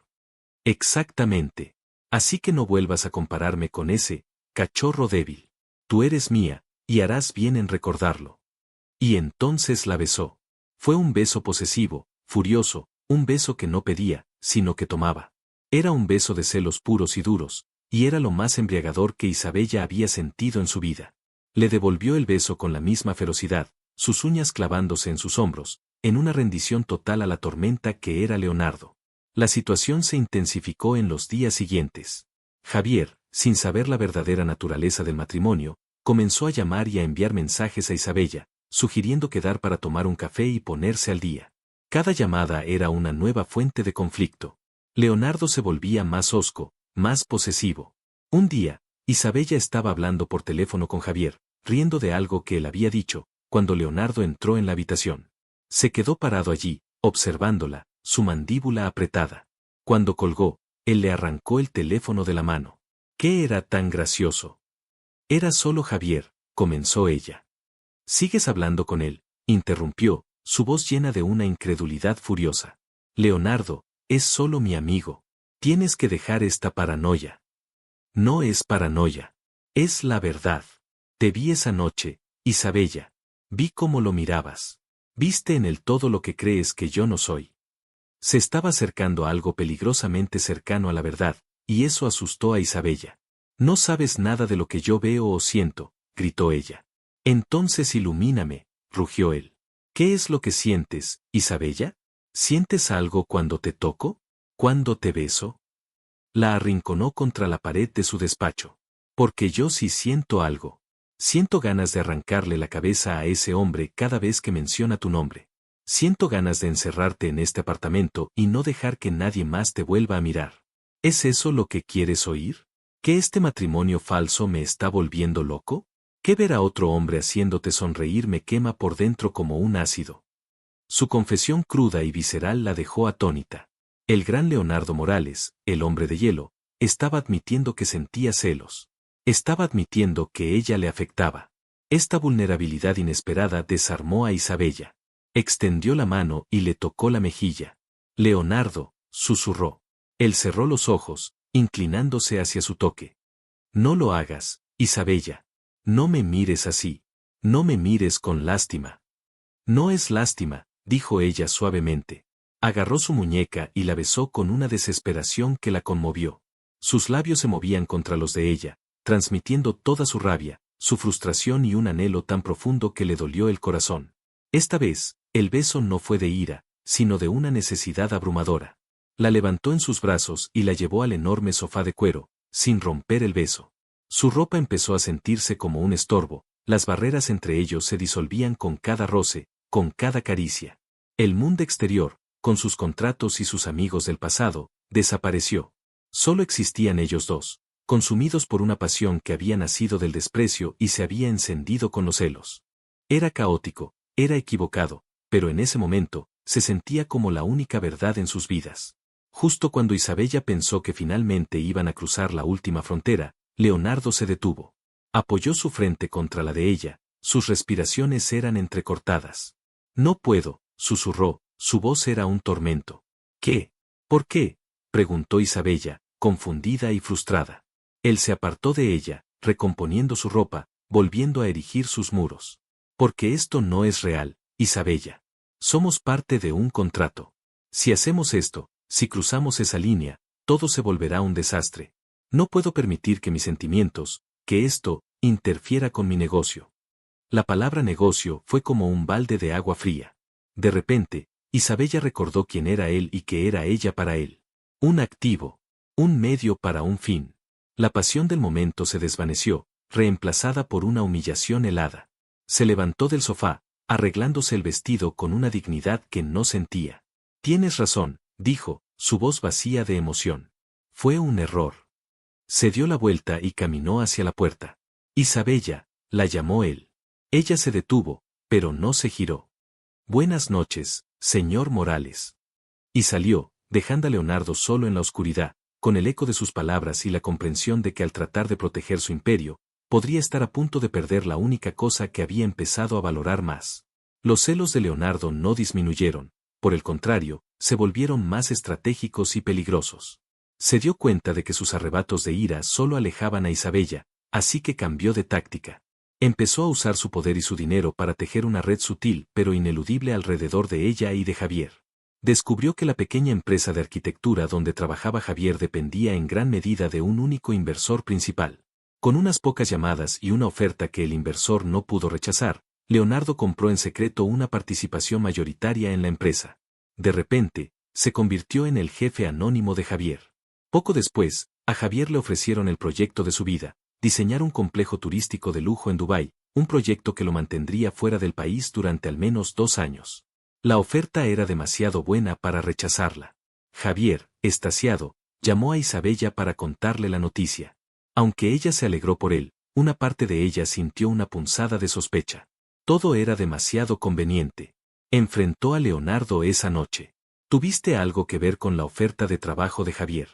Exactamente. Así que no vuelvas a compararme con ese cachorro débil. Tú eres mía, y harás bien en recordarlo. Y entonces la besó. Fue un beso posesivo, furioso, un beso que no pedía, sino que tomaba. Era un beso de celos puros y duros, y era lo más embriagador que Isabella había sentido en su vida. Le devolvió el beso con la misma ferocidad, sus uñas clavándose en sus hombros, en una rendición total a la tormenta que era Leonardo. La situación se intensificó en los días siguientes. Javier, sin saber la verdadera naturaleza del matrimonio, comenzó a llamar y a enviar mensajes a Isabella, sugiriendo quedar para tomar un café y ponerse al día. Cada llamada era una nueva fuente de conflicto. Leonardo se volvía más hosco, más posesivo. Un día, Isabella estaba hablando por teléfono con Javier, riendo de algo que él había dicho, cuando Leonardo entró en la habitación. Se quedó parado allí, observándola, su mandíbula apretada. Cuando colgó, él le arrancó el teléfono de la mano. ¿Qué era tan gracioso? Era solo Javier, comenzó ella. ¿Sigues hablando con él?, interrumpió, su voz llena de una incredulidad furiosa. Leonardo, es solo mi amigo. Tienes que dejar esta paranoia. No es paranoia. Es la verdad. Te vi esa noche, Isabella. Vi cómo lo mirabas. Viste en él todo lo que crees que yo no soy. Se estaba acercando a algo peligrosamente cercano a la verdad, y eso asustó a Isabella. No sabes nada de lo que yo veo o siento, gritó ella. Entonces ilumíname, rugió él. ¿Qué es lo que sientes, Isabella? ¿Sientes algo cuando te toco? ¿Cuando te beso? La arrinconó contra la pared de su despacho. Porque yo sí siento algo. Siento ganas de arrancarle la cabeza a ese hombre cada vez que menciona tu nombre. Siento ganas de encerrarte en este apartamento y no dejar que nadie más te vuelva a mirar. ¿Es eso lo que quieres oír? ¿Que este matrimonio falso me está volviendo loco? ¿Que ver a otro hombre haciéndote sonreír me quema por dentro como un ácido? Su confesión cruda y visceral la dejó atónita. El gran Leonardo Morales, el hombre de hielo, estaba admitiendo que sentía celos. Estaba admitiendo que ella le afectaba. Esta vulnerabilidad inesperada desarmó a Isabella. Extendió la mano y le tocó la mejilla. Leonardo, susurró. Él cerró los ojos, inclinándose hacia su toque. No lo hagas, Isabella. No me mires así. No me mires con lástima. No es lástima, dijo ella suavemente. Agarró su muñeca y la besó con una desesperación que la conmovió. Sus labios se movían contra los de ella, transmitiendo toda su rabia, su frustración y un anhelo tan profundo que le dolió el corazón. Esta vez, el beso no fue de ira, sino de una necesidad abrumadora. La levantó en sus brazos y la llevó al enorme sofá de cuero, sin romper el beso. Su ropa empezó a sentirse como un estorbo, las barreras entre ellos se disolvían con cada roce, con cada caricia. El mundo exterior, con sus contratos y sus amigos del pasado, desapareció. Solo existían ellos dos, consumidos por una pasión que había nacido del desprecio y se había encendido con los celos. Era caótico, era equivocado, pero en ese momento, se sentía como la única verdad en sus vidas. Justo cuando Isabella pensó que finalmente iban a cruzar la última frontera, Leonardo se detuvo. Apoyó su frente contra la de ella, sus respiraciones eran entrecortadas. No puedo, susurró, su voz era un tormento. ¿Qué? ¿Por qué?, preguntó Isabella, confundida y frustrada. Él se apartó de ella, recomponiendo su ropa, volviendo a erigir sus muros. Porque esto no es real, Isabella. Somos parte de un contrato. Si hacemos esto, si cruzamos esa línea, todo se volverá un desastre. No puedo permitir que mis sentimientos, que esto, interfiera con mi negocio. La palabra negocio fue como un balde de agua fría. De repente, Isabella recordó quién era él y que era ella para él. Un activo. Un medio para un fin. La pasión del momento se desvaneció, reemplazada por una humillación helada. Se levantó del sofá, arreglándose el vestido con una dignidad que no sentía. Tienes razón, dijo, su voz vacía de emoción. Fue un error. Se dio la vuelta y caminó hacia la puerta. Isabella, la llamó él. Ella se detuvo, pero no se giró. Buenas noches, señor Morales. Y salió, dejando a Leonardo solo en la oscuridad, con el eco de sus palabras y la comprensión de que al tratar de proteger su imperio, podría estar a punto de perder la única cosa que había empezado a valorar más. Los celos de Leonardo no disminuyeron, por el contrario, se volvieron más estratégicos y peligrosos. Se dio cuenta de que sus arrebatos de ira solo alejaban a Isabella, así que cambió de táctica. Empezó a usar su poder y su dinero para tejer una red sutil pero ineludible alrededor de ella y de Javier. Descubrió que la pequeña empresa de arquitectura donde trabajaba Javier dependía en gran medida de un único inversor principal. Con unas pocas llamadas y una oferta que el inversor no pudo rechazar, Leonardo compró en secreto una participación mayoritaria en la empresa. De repente, se convirtió en el jefe anónimo de Javier. Poco después, a Javier le ofrecieron el proyecto de su vida, diseñar un complejo turístico de lujo en Dubái, un proyecto que lo mantendría fuera del país durante al menos 2 años. La oferta era demasiado buena para rechazarla. Javier, extasiado, llamó a Isabella para contarle la noticia. Aunque ella se alegró por él, una parte de ella sintió una punzada de sospecha. Todo era demasiado conveniente. Enfrentó a Leonardo esa noche. ¿Tuviste algo que ver con la oferta de trabajo de Javier?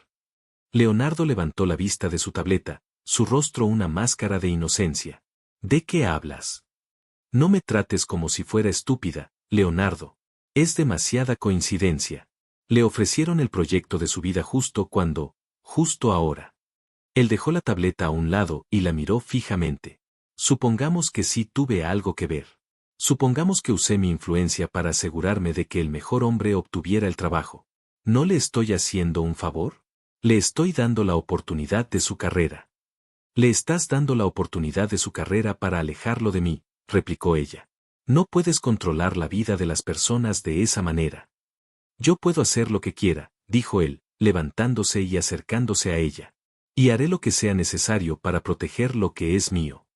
Leonardo levantó la vista de su tableta, su rostro una máscara de inocencia. ¿De qué hablas? No me trates como si fuera estúpida, Leonardo. Es demasiada coincidencia. Le ofrecieron el proyecto de su vida justo ahora. Él dejó la tableta a un lado y la miró fijamente. Supongamos que sí tuve algo que ver. Supongamos que usé mi influencia para asegurarme de que el mejor hombre obtuviera el trabajo. ¿No le estoy haciendo un favor? Le estoy dando la oportunidad de su carrera. Le estás dando la oportunidad de su carrera para alejarlo de mí, replicó ella. No puedes controlar la vida de las personas de esa manera. Yo puedo hacer lo que quiera, dijo él, levantándose y acercándose a ella. Y haré lo que sea necesario para proteger lo que es mío.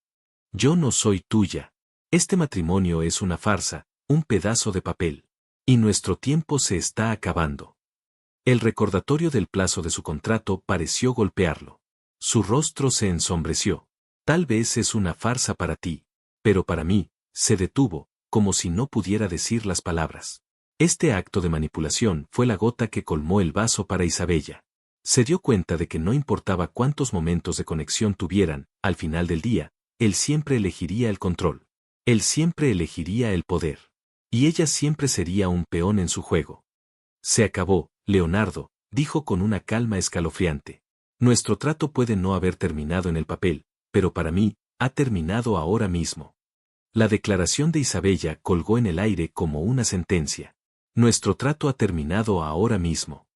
Yo no soy tuya. Este matrimonio es una farsa, un pedazo de papel. Y nuestro tiempo se está acabando. El recordatorio del plazo de su contrato pareció golpearlo. Su rostro se ensombreció. Tal vez es una farsa para ti, pero para mí, se detuvo, como si no pudiera decir las palabras. Este acto de manipulación fue la gota que colmó el vaso para Isabella. Se dio cuenta de que no importaba cuántos momentos de conexión tuvieran, al final del día, él siempre elegiría el control. Él siempre elegiría el poder. Y ella siempre sería un peón en su juego. Se acabó, Leonardo, dijo con una calma escalofriante. Nuestro trato puede no haber terminado en el papel, pero para mí, ha terminado ahora mismo. La declaración de Isabella colgó en el aire como una sentencia. Nuestro trato ha terminado ahora mismo.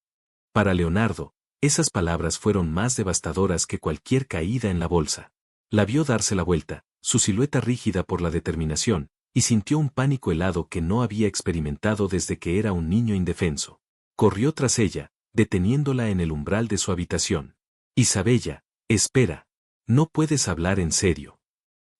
Para Leonardo, esas palabras fueron más devastadoras que cualquier caída en la bolsa. La vio darse la vuelta, su silueta rígida por la determinación, y sintió un pánico helado que no había experimentado desde que era un niño indefenso. Corrió tras ella, deteniéndola en el umbral de su habitación. Isabella, espera. No puedes hablar en serio.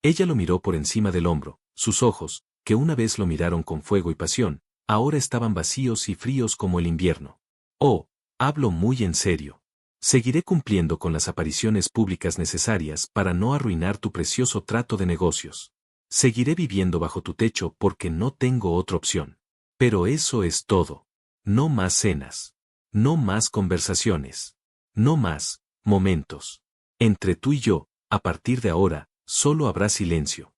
Ella lo miró por encima del hombro, sus ojos, que una vez lo miraron con fuego y pasión, ahora estaban vacíos y fríos como el invierno. Oh, hablo muy en serio. Seguiré cumpliendo con las apariciones públicas necesarias para no arruinar tu precioso trato de negocios. Seguiré viviendo bajo tu techo porque no tengo otra opción. Pero eso es todo. No más cenas. No más conversaciones. No más momentos. Entre tú y yo, a partir de ahora, solo habrá silencio.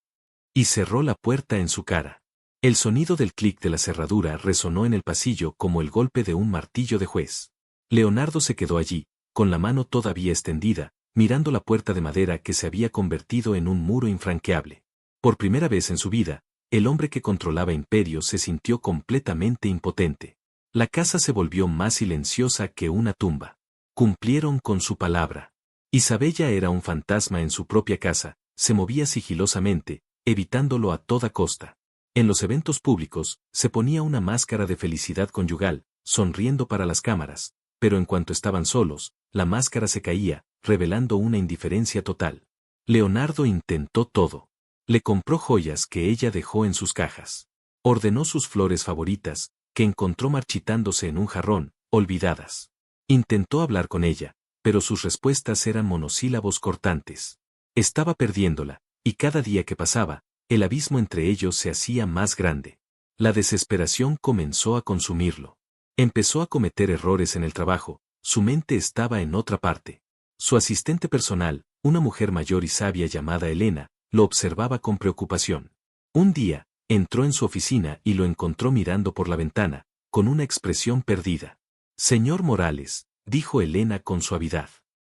Y cerró la puerta en su cara. El sonido del clic de la cerradura resonó en el pasillo como el golpe de un martillo de juez. Leonardo se quedó allí, con la mano todavía extendida, mirando la puerta de madera que se había convertido en un muro infranqueable. Por primera vez en su vida, el hombre que controlaba imperios se sintió completamente impotente. La casa se volvió más silenciosa que una tumba. Cumplieron con su palabra. Isabella era un fantasma en su propia casa, se movía sigilosamente, evitándolo a toda costa. En los eventos públicos, se ponía una máscara de felicidad conyugal, sonriendo para las cámaras, pero en cuanto estaban solos, la máscara se caía, revelando una indiferencia total. Leonardo intentó todo. Le compró joyas que ella dejó en sus cajas. Ordenó sus flores favoritas, que encontró marchitándose en un jarrón, olvidadas. Intentó hablar con ella, pero sus respuestas eran monosílabos cortantes. Estaba perdiéndola, y cada día que pasaba, el abismo entre ellos se hacía más grande. La desesperación comenzó a consumirlo. Empezó a cometer errores en el trabajo, su mente estaba en otra parte. Su asistente personal, una mujer mayor y sabia llamada Elena, lo observaba con preocupación. Un día, entró en su oficina y lo encontró mirando por la ventana, con una expresión perdida. Señor Morales, dijo Elena con suavidad.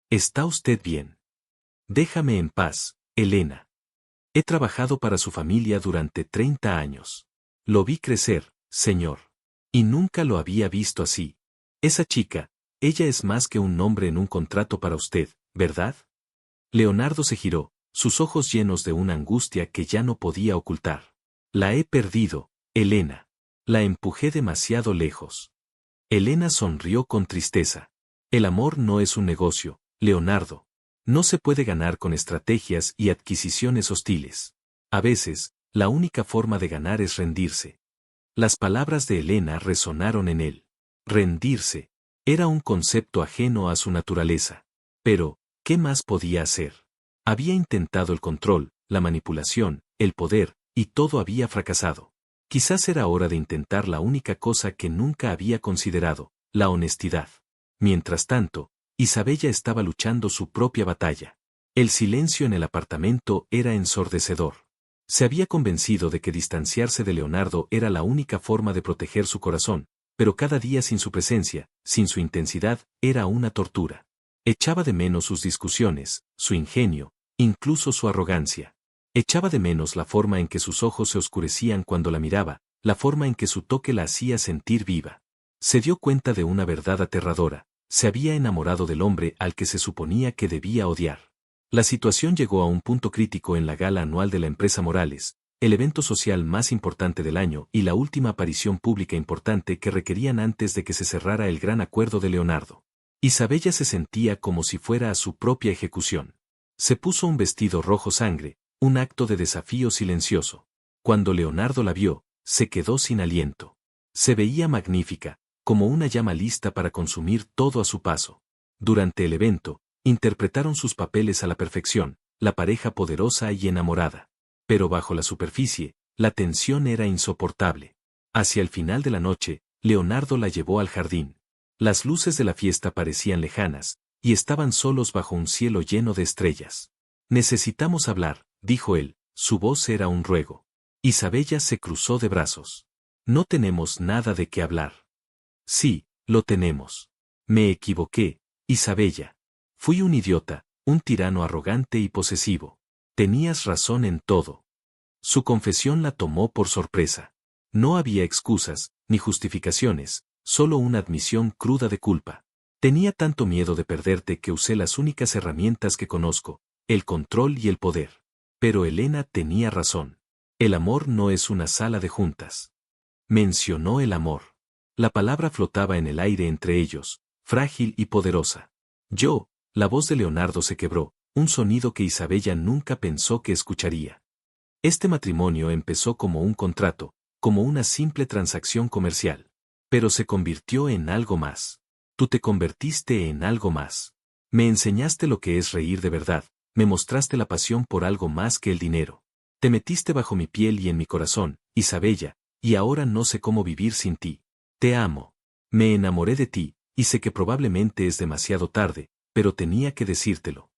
¿Está usted bien? Déjame en paz, Elena. He trabajado para su familia durante 30 años. Lo vi crecer, señor. Y nunca lo había visto así. Esa chica, ella es más que un nombre en un contrato para usted, ¿verdad? Leonardo se giró, sus ojos llenos de una angustia que ya no podía ocultar. La he perdido, Elena. La empujé demasiado lejos. Elena sonrió con tristeza. El amor no es un negocio, Leonardo. No se puede ganar con estrategias y adquisiciones hostiles. A veces, la única forma de ganar es rendirse. Las palabras de Elena resonaron en él. Rendirse. Era un concepto ajeno a su naturaleza. Pero, ¿qué más podía hacer? Había intentado el control, la manipulación, el poder, y todo había fracasado. Quizás era hora de intentar la única cosa que nunca había considerado, la honestidad. Mientras tanto, Isabella estaba luchando su propia batalla. El silencio en el apartamento era ensordecedor. Se había convencido de que distanciarse de Leonardo era la única forma de proteger su corazón, pero cada día sin su presencia, sin su intensidad, era una tortura. Echaba de menos sus discusiones, su ingenio, incluso su arrogancia. Echaba de menos la forma en que sus ojos se oscurecían cuando la miraba, la forma en que su toque la hacía sentir viva. Se dio cuenta de una verdad aterradora. Se había enamorado del hombre al que se suponía que debía odiar. La situación llegó a un punto crítico en la gala anual de la empresa Morales, el evento social más importante del año y la última aparición pública importante que requerían antes de que se cerrara el gran acuerdo de Leonardo. Isabella se sentía como si fuera a su propia ejecución. Se puso un vestido rojo sangre, un acto de desafío silencioso. Cuando Leonardo la vio, se quedó sin aliento. Se veía magnífica, como una llama lista para consumir todo a su paso. Durante el evento, interpretaron sus papeles a la perfección, la pareja poderosa y enamorada. Pero bajo la superficie, la tensión era insoportable. Hacia el final de la noche, Leonardo la llevó al jardín. Las luces de la fiesta parecían lejanas, y estaban solos bajo un cielo lleno de estrellas. Necesitamos hablar, dijo él, su voz era un ruego. Isabella se cruzó de brazos. No tenemos nada de qué hablar. Sí, lo tenemos. Me equivoqué, Isabella. Fui un idiota, un tirano arrogante y posesivo. Tenías razón en todo. Su confesión la tomó por sorpresa. No había excusas, ni justificaciones, solo una admisión cruda de culpa. Tenía tanto miedo de perderte que usé las únicas herramientas que conozco, el control y el poder. Pero Elena tenía razón. El amor no es una sala de juntas. Mencionó el amor. La palabra flotaba en el aire entre ellos, frágil y poderosa. La voz de Leonardo se quebró, un sonido que Isabella nunca pensó que escucharía. Este matrimonio empezó como un contrato, como una simple transacción comercial. Pero se convirtió en algo más. Tú te convertiste en algo más. Me enseñaste lo que es reír de verdad, me mostraste la pasión por algo más que el dinero. Te metiste bajo mi piel y en mi corazón, Isabella, y ahora no sé cómo vivir sin ti. Te amo. Me enamoré de ti, y sé que probablemente es demasiado tarde, pero tenía que decírtelo.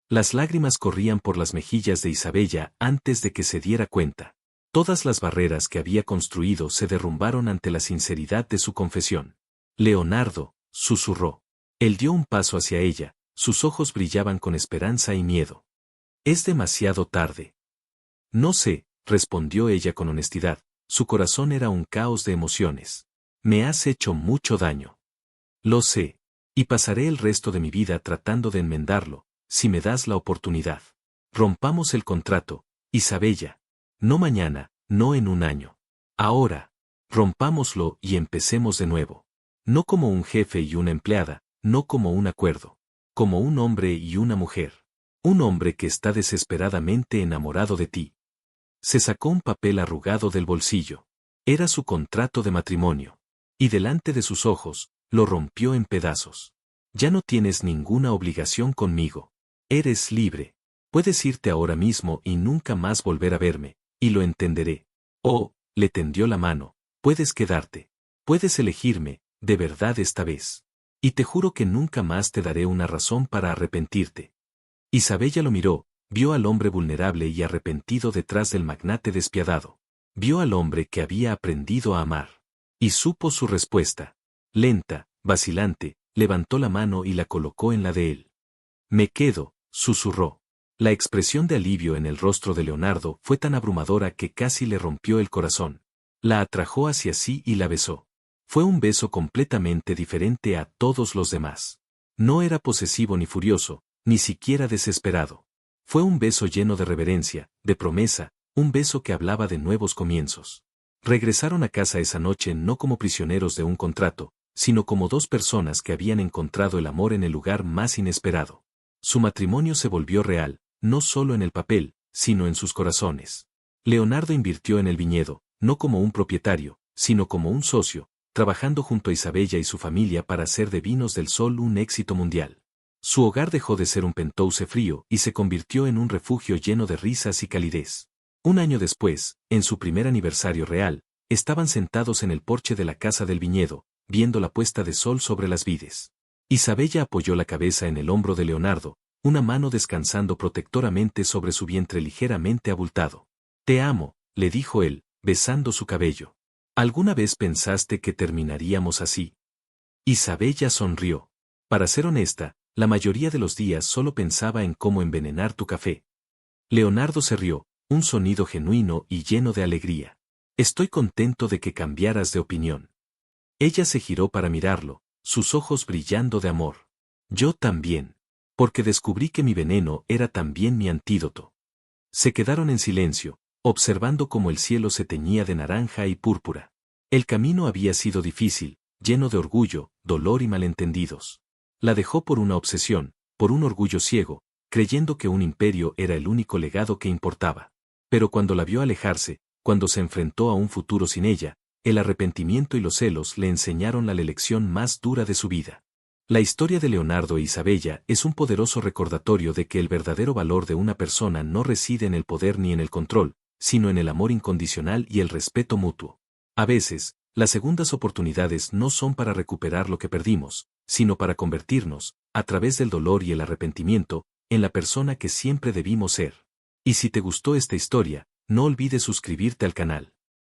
Las lágrimas corrían por las mejillas de Isabella antes de que se diera cuenta. Todas las barreras que había construido se derrumbaron ante la sinceridad de su confesión. Leonardo, susurró. Él dio un paso hacia ella, sus ojos brillaban con esperanza y miedo. Es demasiado tarde. No sé, respondió ella con honestidad, su corazón era un caos de emociones. Me has hecho mucho daño. Lo sé, y pasaré el resto de mi vida tratando de enmendarlo, si me das la oportunidad. Rompamos el contrato, Isabella. No mañana, no en un año. Ahora. Rompámoslo y empecemos de nuevo. No como un jefe y una empleada, no como un acuerdo. Como un hombre y una mujer. Un hombre que está desesperadamente enamorado de ti. Se sacó un papel arrugado del bolsillo. Era su contrato de matrimonio. Y delante de sus ojos, lo rompió en pedazos. Ya no tienes ninguna obligación conmigo. Eres libre. Puedes irte ahora mismo y nunca más volver a verme, y lo entenderé. Oh, le tendió la mano. Puedes quedarte. Puedes elegirme, de verdad esta vez. Y te juro que nunca más te daré una razón para arrepentirte. Isabella lo miró, vio al hombre vulnerable y arrepentido detrás del magnate despiadado. Vio al hombre que había aprendido a amar. Y supo su respuesta. Lenta, vacilante, levantó la mano y la colocó en la de él. Me quedo, susurró. La expresión de alivio en el rostro de Leonardo fue tan abrumadora que casi le rompió el corazón. La atrajo hacia sí y la besó. Fue un beso completamente diferente a todos los demás. No era posesivo ni furioso, ni siquiera desesperado. Fue un beso lleno de reverencia, de promesa, un beso que hablaba de nuevos comienzos. Regresaron a casa esa noche no como prisioneros de un contrato, sino como dos personas que habían encontrado el amor en el lugar más inesperado. Su matrimonio se volvió real, no solo en el papel, sino en sus corazones. Leonardo invirtió en el viñedo, no como un propietario, sino como un socio, trabajando junto a Isabella y su familia para hacer de Vinos del Sol un éxito mundial. Su hogar dejó de ser un penthouse frío y se convirtió en un refugio lleno de risas y calidez. Un año después, en su primer aniversario real, estaban sentados en el porche de la casa del viñedo, viendo la puesta de sol sobre las vides. Isabella apoyó la cabeza en el hombro de Leonardo, una mano descansando protectoramente sobre su vientre ligeramente abultado. Te amo, le dijo él, besando su cabello. ¿Alguna vez pensaste que terminaríamos así? Isabella sonrió. Para ser honesta, la mayoría de los días solo pensaba en cómo envenenar tu café. Leonardo se rió, un sonido genuino y lleno de alegría. Estoy contento de que cambiaras de opinión. Ella se giró para mirarlo, sus ojos brillando de amor. Yo también. Porque descubrí que mi veneno era también mi antídoto. Se quedaron en silencio, observando cómo el cielo se teñía de naranja y púrpura. El camino había sido difícil, lleno de orgullo, dolor y malentendidos. La dejó por una obsesión, por un orgullo ciego, creyendo que un imperio era el único legado que importaba. Pero cuando la vio alejarse, cuando se enfrentó a un futuro sin ella, el arrepentimiento y los celos le enseñaron la lección más dura de su vida. La historia de Leonardo e Isabella es un poderoso recordatorio de que el verdadero valor de una persona no reside en el poder ni en el control, sino en el amor incondicional y el respeto mutuo. A veces, las segundas oportunidades no son para recuperar lo que perdimos, sino para convertirnos, a través del dolor y el arrepentimiento, en la persona que siempre debimos ser. Y si te gustó esta historia, no olvides suscribirte al canal.